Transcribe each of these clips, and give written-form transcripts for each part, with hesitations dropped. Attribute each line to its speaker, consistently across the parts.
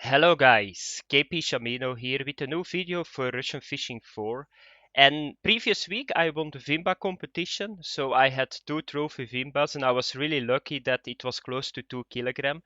Speaker 1: Hello guys, KpShamino here with a new video for Russian Fishing 4. And previous week I won the Vimba competition, so I had two trophy Vimbas and I was really lucky that it was close to 2 kilogram.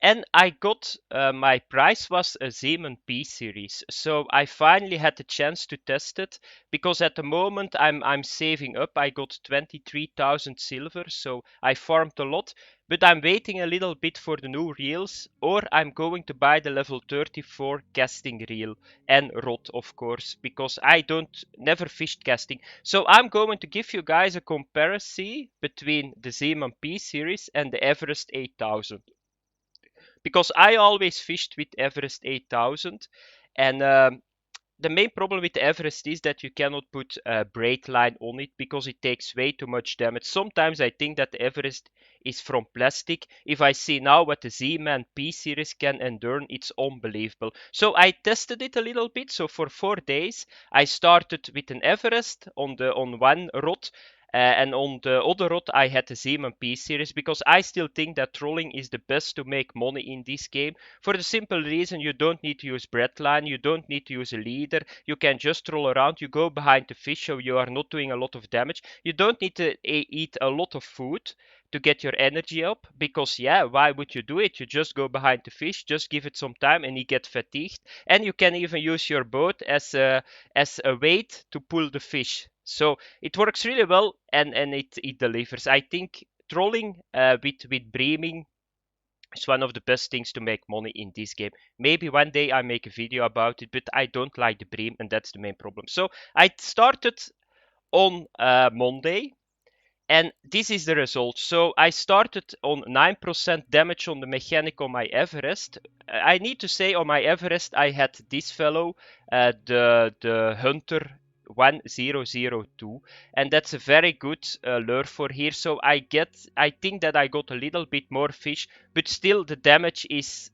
Speaker 1: And I got, my prize was a Zeeman P-Series. So I finally had the chance to test it because at the moment I'm saving up. I got 23,000 silver, so I farmed a lot. But I'm waiting a little bit for the new reels, or I'm going to buy the level 34 casting reel and rod, of course, because I don't never fished casting. So I'm going to give you guys a comparison between the Zeeman P-Series and the Everest 8000 because I always fished with Everest 8000, and the main problem with the Everest is that you cannot put a braid line on it because it takes way too much damage. Sometimes I think that the Everest is from plastic. If I see now what the Zeeman P-Series can endure, it's unbelievable. So I tested it a little bit. So for 4 days, I started with an Everest on one rod. And on the other rod, I had the Zeeman P-Series because I still think that trolling is the best to make money in this game. For the simple reason, you don't need to use breadline, you don't need to use a leader, you can just roll around, you go behind the fish so you are not doing a lot of damage. You don't need to eat a lot of food to get your energy up because yeah, why would you do it? You just go behind the fish, just give it some time and you get fatigued. And you can even use your boat as a weight to pull the fish. So it works really well and it delivers. I think trolling with breaming is one of the best things to make money in this game. Maybe one day I make a video about it, but I don't like the bream and that's the main problem. So I started on Monday and this is the result. So I started on 9% damage on the mechanic on my Everest. I need to say on my Everest I had this fellow, the Hunter 1002, and that's a very good lure for here. So I think that I got a little bit more fish, but still the damage is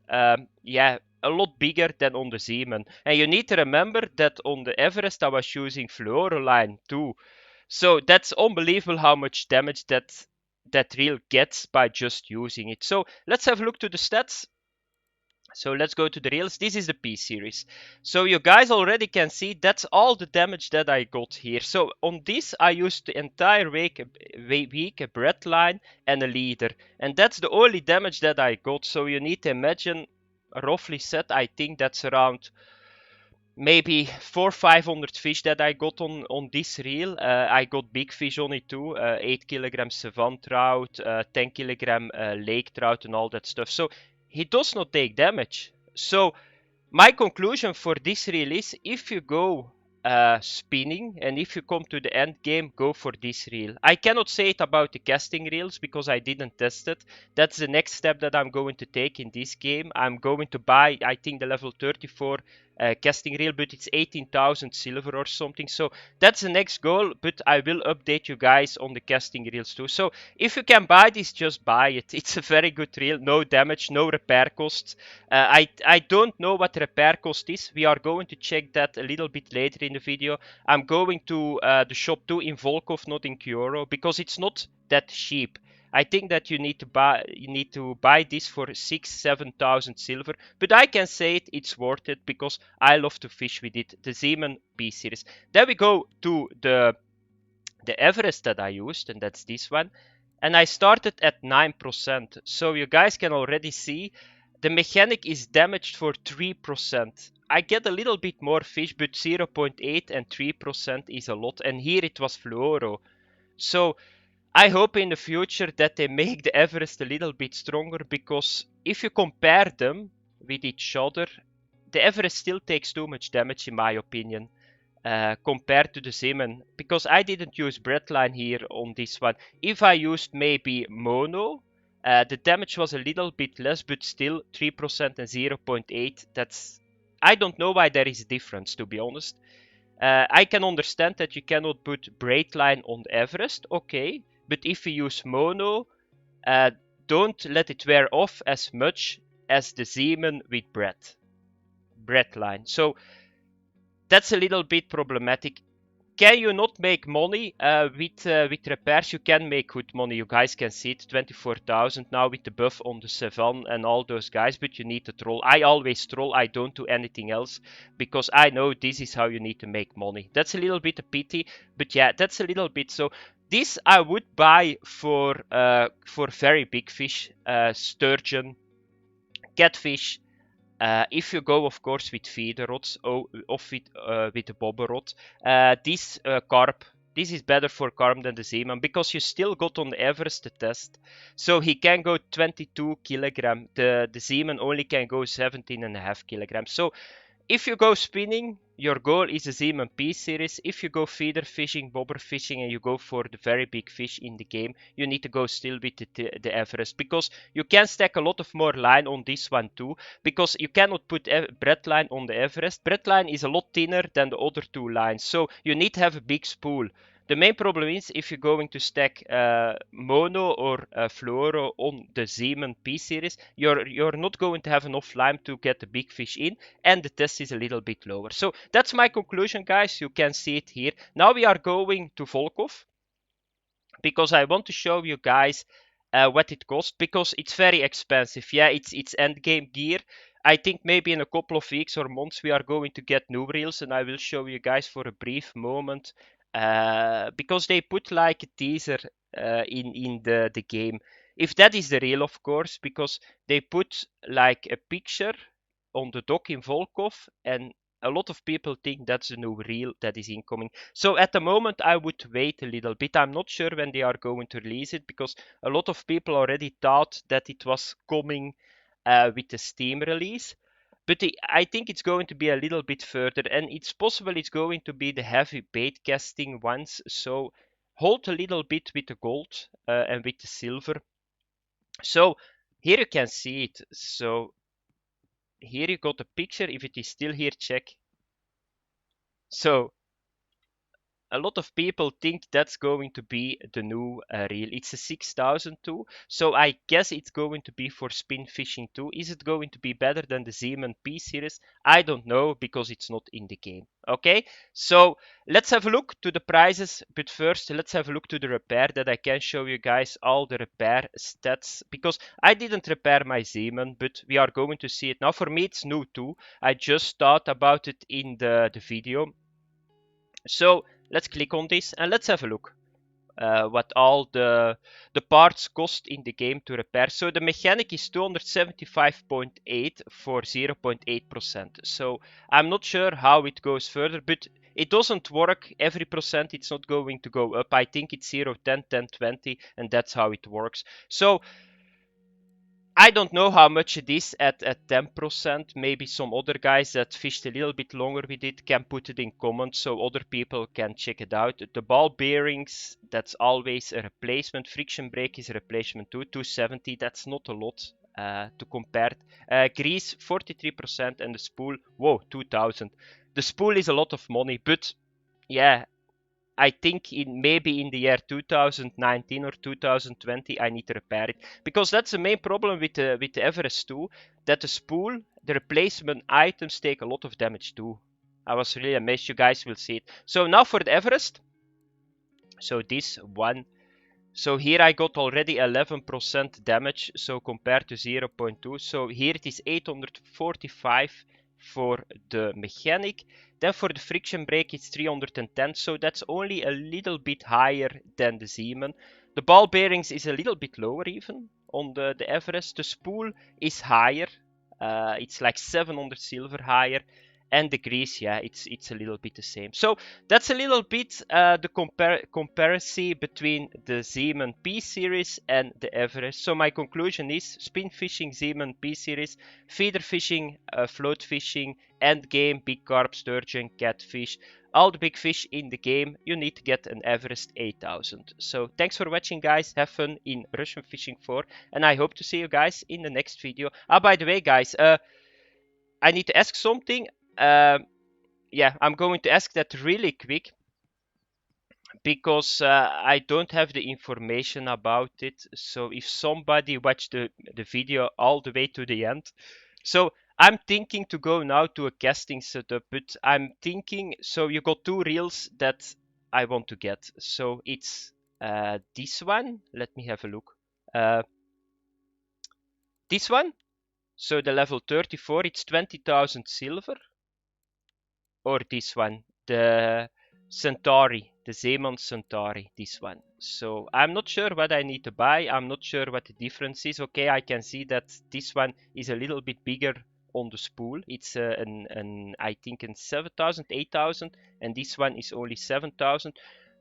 Speaker 1: yeah, a lot bigger than on the Zeeman. And you need to remember that on the Everest I was using fluoroline too. So that's unbelievable how much damage that reel gets by just using it. So let's have a look to the stats. So let's go to the reels. This is the P-Series. So you guys already can see that's all the damage that I got here. So on this I used the entire week a bread line and a leader. And that's the only damage that I got. So you need to imagine, roughly set, I think that's around maybe 400-500 fish that I got on this reel. I got big fish on it too, 8 kilogram savan trout, 10 kilogram lake trout and all that stuff. So he does not take damage. So my conclusion for this reel is if you go spinning and if you come to the end game, go for this reel. I cannot say it about the casting reels because I didn't test it. That's the next step that I'm going to take in this game. I'm going to buy, I think, the level 34 casting reel, but it's 18,000 silver or something. So that's the next goal, but I will update you guys on the casting reels too. So if you can buy this, just buy it. It's a very good reel, no damage, no repair costs. I don't know what repair cost is. We are going to check that a little bit later in the video. I'm going to the shop too in Volkov, not in Kyoro, because it's not that cheap. I think that you need to buy this for 6,000-7,000 silver, but I can say it's worth it because I love to fish with it. The Zeeman P-Series. Then we go to the Everest that I used, and that's this one. And I started at 9%. So you guys can already see the mechanic is damaged for 3%. I get a little bit more fish, but 0.8 and 3% is a lot. And here it was fluoro. So I hope in the future that they make the Everest a little bit stronger, because if you compare them with each other, the Everest still takes too much damage in my opinion. Compared to the Zeeman, because I didn't use breadline here on this one. If I used maybe mono, the damage was a little bit less, but still 3% and 0.8. That's, I don't know why there is a difference, to be honest. I can understand that you cannot put breadline on Everest, okay, but if you use mono, don't let it wear off as much as the Zeeman with breadline. So that's a little bit problematic. can you not make money? With repairs, you can make good money. You guys can see it, 24,000 now with the buff on the Zeeman and all those guys, but you need to troll. I always troll, I don't do anything else, because I know this is how you need to make money. That's a little bit a pity, but yeah, that's a little bit. So this I would buy for very big fish, sturgeon, catfish. If you go, of course, with feeder rods or with the bobber rod, this carp, this is better for carp than the Zeeman, because you still got on Everest the test. So he can go 22 kilogram. The Zeeman only can go 17.5 kilograms. So if you go spinning, your goal is a Zeeman P-Series. If you go feeder fishing, bobber fishing, and you go for the very big fish in the game, you need to go still with the Everest, because you can stack a lot of more line on this one too, because you cannot put bread line on the Everest. Bread line is a lot thinner than the other two lines, so you need to have a big spool. The main problem is if you're going to stack mono or fluoro on the Zeeman P-Series, you're not going to have enough lime to get the big fish in, and the test is a little bit lower. So that's my conclusion, guys. You can see it here. Now we are going to Volkov, because I want to show you guys what it costs, because it's very expensive. Yeah, it's end game gear. I think maybe in a couple of weeks or months we are going to get new reels, and I will show you guys for a brief moment, because they put like a teaser in the game. If that is the reel, of course, because they put like a picture on the dock in Volkov, and a lot of people think that's the new reel that is incoming. So at the moment, I would wait a little bit. I'm not sure when they are going to release it, because a lot of people already thought that it was coming with the Steam release. But I think it's going to be a little bit further, and it's possible it's going to be the heavy bait casting ones. So hold a little bit with the gold and with the silver. So here you can see it. So here you got a picture. If it is still here, check. So a lot of people think that's going to be the new reel. It's a 6002, so I guess it's going to be for spin fishing too. Is it going to be better than the Zeeman P-Series? I don't know, because it's not in the game. Okay, so let's have a look to the prices, but first let's have a look to the repair, that I can show you guys all the repair stats, because I didn't repair my Zeeman, but we are going to see it now. For me it's new too. I just thought about it in the video. So let's click on this and let's have a look what all the parts cost in the game to repair. So the mechanic is 275.8 for 0.8%. So I'm not sure how it goes further, but it doesn't work every percent. It's not going to go up. I think it's 0, 10, 10, 20, and that's how it works. So I don't know how much it is at 10%. Maybe some other guys that fished a little bit longer with it can put it in comments so other people can check it out. The ball bearings, that's always a replacement. Friction brake is a replacement too, 270. That's not a lot to compare. Grease, 43%, and the spool, whoa, 2000. The spool is a lot of money, but yeah, I think maybe in the year 2019 or 2020 I need to repair it, because that's the main problem with the Everest too, that the spool, the replacement items take a lot of damage too. I was really amazed. You guys will see it. So now for the Everest. So this one. So here I got already 11% damage, so compared to 0.2. So here it is 845 for the mechanic. Then for the friction brake it's 310, so that's only a little bit higher than the Zeeman. The ball bearings is a little bit lower even on the Everest. The spool is higher. It's like 700 silver higher. And the grease, yeah, it's a little bit the same. So that's a little bit the comparison between the Zeeman P-Series and the Everest. So my conclusion is spin fishing Zeeman P-Series, feeder fishing, float fishing, end game, big carp, sturgeon, catfish, all the big fish in the game, you need to get an Everest 8000. So thanks for watching, guys. Have fun in Russian Fishing 4, and I hope to see you guys in the next video. By the way, guys, I need to ask something. Yeah, I'm going to ask that really quick, because I don't have the information about it. So if somebody watched the video all the way to the end. So I'm thinking to go now to a casting setup, but I'm thinking, so you got two reels that I want to get. So it's this one. Let me have a look. Uh, this one. So the level 34, it's 20,000 silver. Or this one, the Centauri, the Zeeman Centauri, this one. So I'm not sure what I need to buy. I'm not sure what the difference is. Okay, I can see that this one is a little bit bigger on the spool. It's I think an 7,000, 8,000, and this one is only 7,000.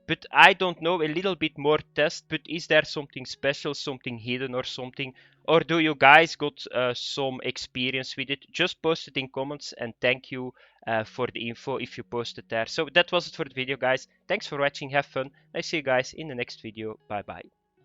Speaker 1: But I don't know, a little bit more test, but is there something special, something hidden or something? Or do you guys got some experience with it? Just post it in comments, and thank you for the info if you posted there. So that was it for the video, guys. Thanks for watching. Have fun. I see you guys in the next video. Bye bye.